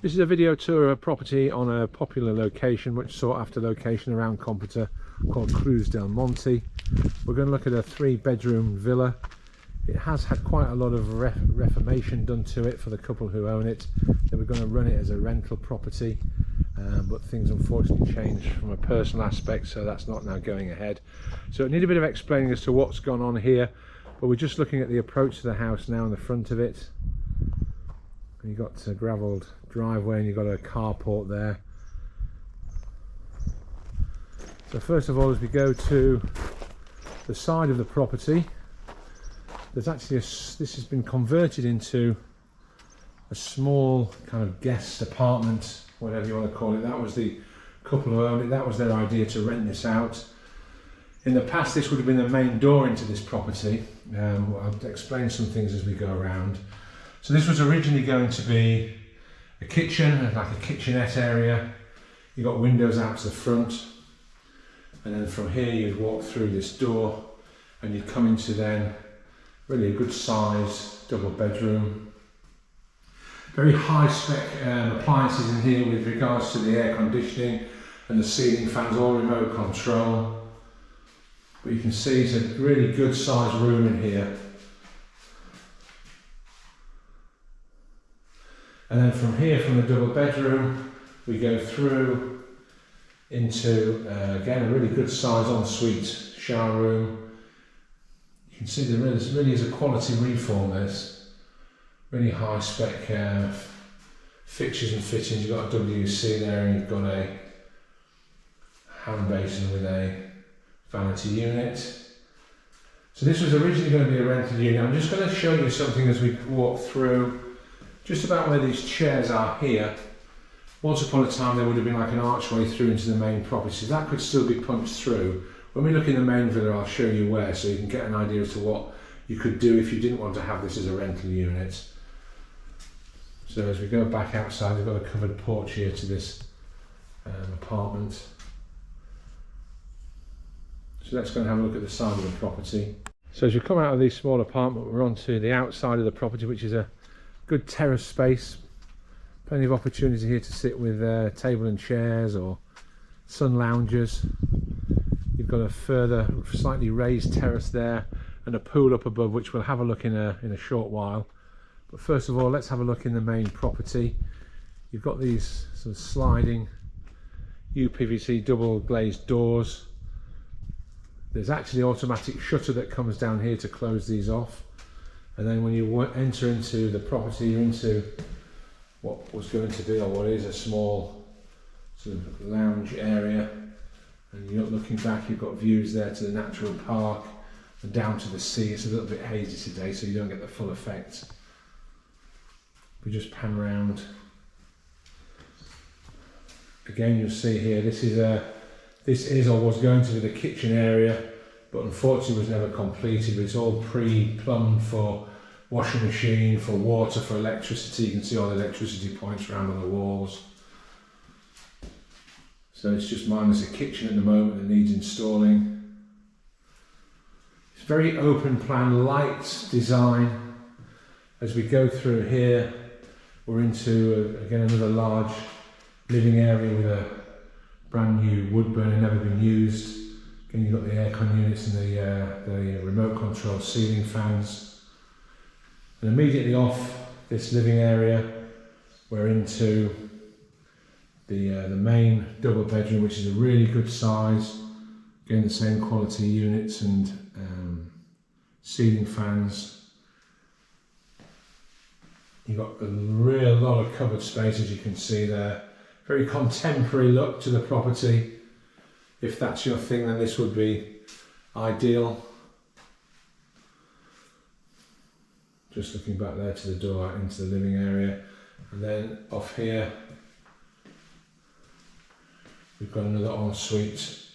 This is a video tour of a property on a popular location, much sought after location around Cómpeta, called Cruz del Monte. We're going to look at a 3-bedroom villa. It has had quite a lot of reformation done to it for the couple who own it. They were going to run it as a rental property, but things unfortunately changed from a personal aspect, so that's not now going ahead. So it needs a bit of explaining as to what's gone on here, but we're just looking at the approach to the house now in the front of it. You've got a gravelled driveway and you've got a carport there. So first of all, as we go to the side of the property, there's actually this has been converted into a small kind of guest apartment, whatever you want to call it. That was the couple who owned it, that was their idea, to rent this out. In the past this would have been the main door into this property. I'll explain some things as we go around. So this was originally going to be a kitchen, like a kitchenette area. You got windows out to the front, and then from here you'd walk through this door and you'd come into then really a good size double bedroom. Very high spec appliances in here with regards to the air conditioning and the ceiling fans, all remote control. But you can see it's a really good sized room in here. And then from here, from the double bedroom, we go through into, again, a really good size ensuite shower room. You can see there really is a quality reform, this. Really high spec fixtures and fittings. You've got a WC there and you've got a hand basin with a vanity unit. So this was originally going to be a rental unit. I'm just going to show you something as we walk through. Just about where these chairs are here, once upon a time there would have been like an archway through into the main property. That could still be punched through. When we look in the main villa, I'll show you where, so you can get an idea as to what you could do if you didn't want to have this as a rental unit. So as we go back outside, we've got a covered porch here to this apartment. So let's go and have a look at the side of the property. So as you come out of this small apartment, we're onto the outside of the property, which is a good terrace space. Plenty of opportunity here to sit with table and chairs or sun loungers. You've got a further slightly raised terrace there and a pool up above, which we'll have a look in a short while. But first of all, let's have a look in the main property. You've got these sort of sliding UPVC double glazed doors. There's actually an automatic shutter that comes down here to close these off. And then when you enter into the property, you're into what was going to be, or what is, a small sort of lounge area. And you're looking back, you've got views there to the natural park and down to the sea. It's a little bit hazy today, so you don't get the full effect. We just pan round. Again, you'll see here, this is or was going to be the kitchen area, but unfortunately was never completed. But it's all pre-plumbed for washing machine, for water, for electricity. You can see all the electricity points around on the walls. So it's just minus a kitchen at the moment that needs installing. It's very open plan, light design. As we go through here, we're into again another large living area with a brand new wood burner, never been used. Again, you've got the aircon units and the remote control ceiling fans. And immediately off this living area, we're into the main double bedroom, which is a really good size. Again, the same quality units and ceiling fans. You've got a real lot of cupboard space, as you can see there. Very contemporary look to the property. If that's your thing, then this would be ideal. Just looking back there to the door out into the living area. And then off here, we've got another ensuite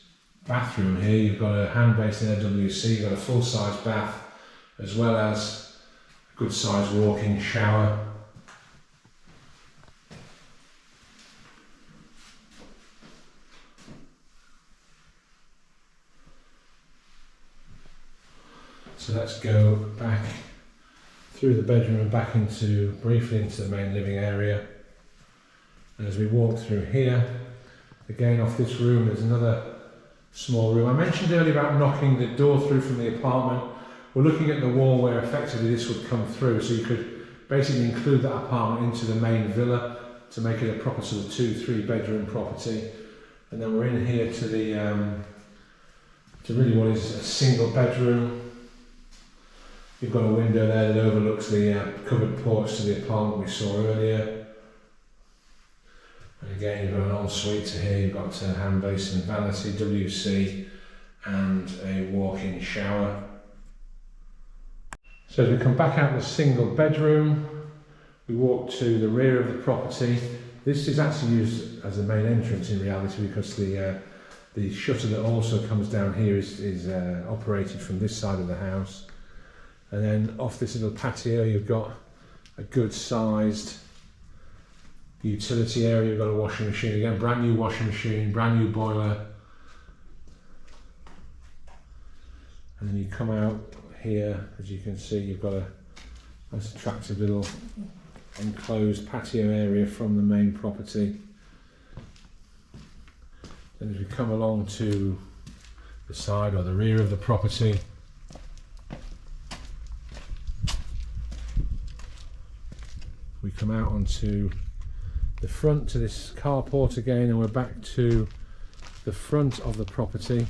bathroom here. You've got a hand basin WC, you've got a full-size bath, as well as a good-sized walk-in shower. So let's go back through the bedroom and back briefly into the main living area. And as we walk through here, again off this room, there's another small room. I mentioned earlier about knocking the door through from the apartment. We're looking at the wall where effectively this would come through, so you could basically include that apartment into the main villa to make it a proper sort of 2-3 bedroom property. And then we're in here to the to really what is a single bedroom. You've got a window there that overlooks the covered porch to the apartment we saw earlier. And again, you've got an ensuite to here. You've got a hand basin, vanity, WC, and a walk-in shower. So as we come back out of the single bedroom, we walk to the rear of the property. This is actually used as a main entrance in reality, because the shutter that also comes down here is operated from this side of the house. And then off this little patio, you've got a good sized utility area. You've got a washing machine, again, brand new washing machine, brand new boiler. And then you come out here, as you can see, you've got a nice attractive little enclosed patio area from the main property. Then as we come along to the side or the rear of the property, we come out onto the front to this carport again, and we're back to the front of the property.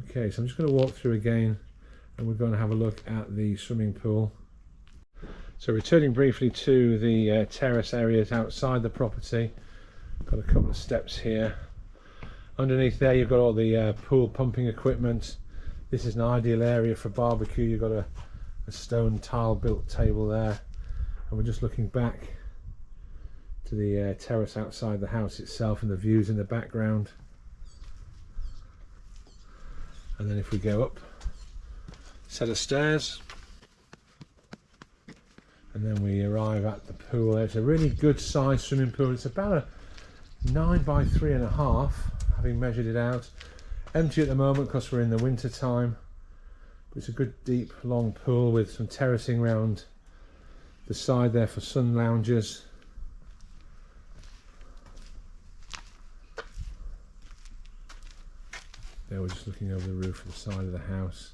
Okay, so I'm just going to walk through again, and we're going to have a look at the swimming pool. So returning briefly to the terrace areas outside the property, got a couple of steps here. Underneath there you've got all the pool pumping equipment. This is an ideal area for barbecue. You've got a stone tile built table there, and we're just looking back to the terrace outside the house itself and the views in the background. And then if we go up a set of stairs, and then we arrive at the pool. It's a really good sized swimming pool. It's about a 9 by 3.5, having measured it out. Empty at the moment because we're in the winter time, but it's a good deep long pool with some terracing round the side there for sun loungers. There we're just looking over the roof of the side of the house.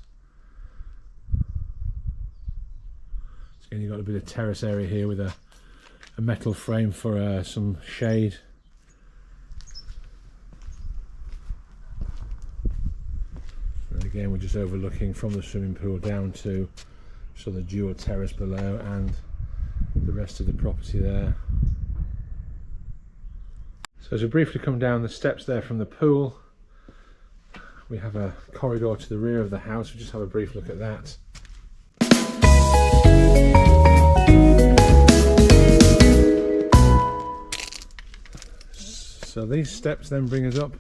So again, you've got a bit of terrace area here with a metal frame for some shade. And again, we're just overlooking from the swimming pool down to sort of the dual terrace below and the rest of the property there. So as we briefly come down the steps there from the pool, we have a corridor to the rear of the house. We'll just have a brief look at that. So these steps then bring us up,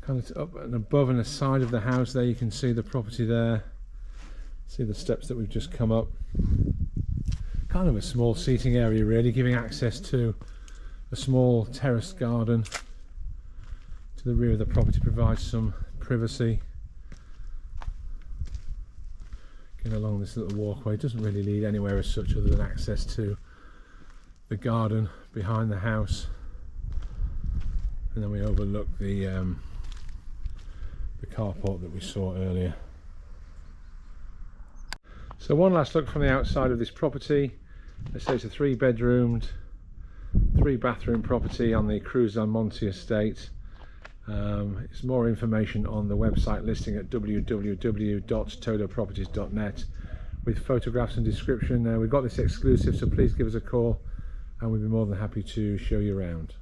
kind of up and above and the side of the house there. You can see the property there. See the steps that we've just come up. Kind of a small seating area really, giving access to a small terraced garden. To the rear of the property provides some privacy. Getting along this little walkway, it doesn't really lead anywhere as such other than access to the garden behind the house. And then we overlook the carport that we saw earlier. So one last look from the outside of this property. They say it's a 3-bedroomed, 3-bathroom property on the Cruz del Monte estate. It's more information on the website listing at www.todoproperties.net with photographs and description. We've got this exclusive, so please give us a call and we'll be more than happy to show you around.